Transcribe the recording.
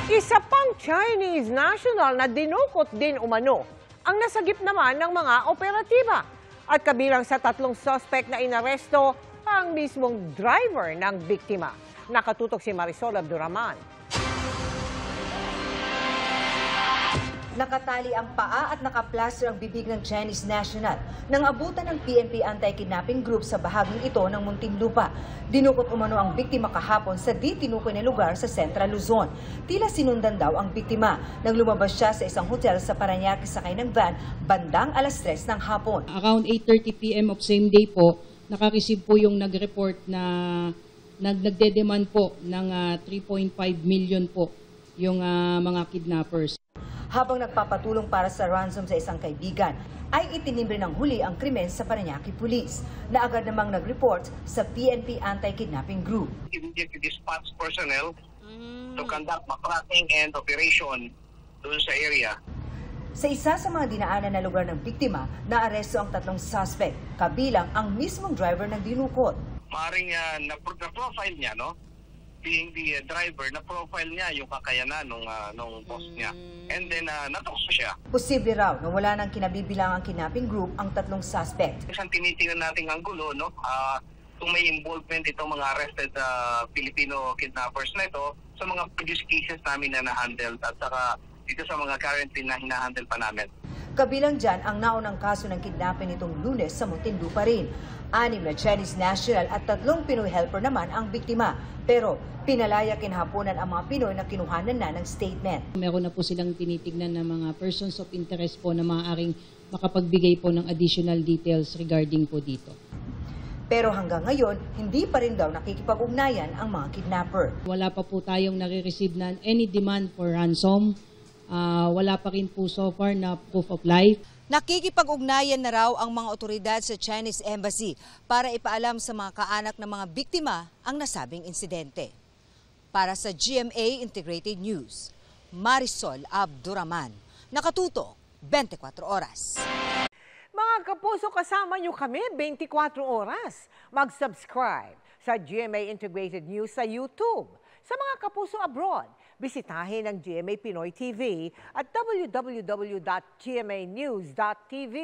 Isa pang Chinese national na dinukot din umano ang nasagip naman ng mga operatiba. At kabilang sa 3 suspect na inaresto ang mismong driver ng biktima. Nakatutok si Marisol Abduraman. Nakatali ang paa at nakaplaster ang bibig ng Chinese national nang abutan ng PNP anti-kidnapping group sa bahaging ito ng Muntinlupa. Dinukot umano ang biktima kahapon sa di tinukoy na lugar sa Central Luzon. Tila sinundan daw ang biktima nang lumabas siya sa isang hotel sa Parañaque sakay ng van bandang alas 3 ng hapon. Around 8:30 p.m. of same day po, nakareceive po yung nag-report na nagde-demand po ng 3.5 million po yung mga kidnappers. Habang nagpapatulong para sa ransom sa isang kaibigan, ay itinimbre ng huli ang krimen sa Parañaque Police na agad namang nag-report sa PNP anti-kidnapping group. Immediately dispatch personnel to conduct tracking and operation doon sa area. Sa isa sa mga dinaanan na lugar ng biktima, naaresto ang 3 suspect, kabilang ang mismong driver ng dinukot. Maaaring na-profile niya, no? Being the driver, na-profile niya yung kakayanan nung boss niya. And then, natukso siya. Posible raw na wala nang kinabibilang ang kidnapping group ang 3 suspect. Isang tinitingnan nating anggulo, no? Kung may involvement itong mga arrested Filipino kidnappers na ito sa mga previous cases namin na na-handle at saka dito sa mga currently na hinahandle pa namin. Kabilang dyan ang naunang kaso ng kidnapping nitong Lunes sa Muntinlupa rin. 6 na Chinese national at 3 Pinoy helper naman ang biktima. Pero pinalaya kinhapunan ang mga Pinoy na kinuhanan na ng statement. Meron na po silang tinitignan na mga persons of interest po na maaaring makapagbigay po ng additional details regarding po dito. Pero hanggang ngayon, hindi pa rin daw nakikipag-ugnayan ang mga kidnapper. Wala pa po tayong nare-receive na any demand for ransom. Wala pa rin po so far na proof of life. Nakikipag-ugnayan na raw ang mga otoridad sa Chinese Embassy para ipaalam sa mga kaanak ng mga biktima ang nasabing insidente. Para sa GMA Integrated News, Marisol Abduraman, nakatutok 24 oras. Mga kapuso, kasama nyo kami 24 oras. Mag-subscribe sa GMA Integrated News sa YouTube. Sa mga kapuso abroad, bisitahin ang GMA Pinoy TV at www.gmanews.tv.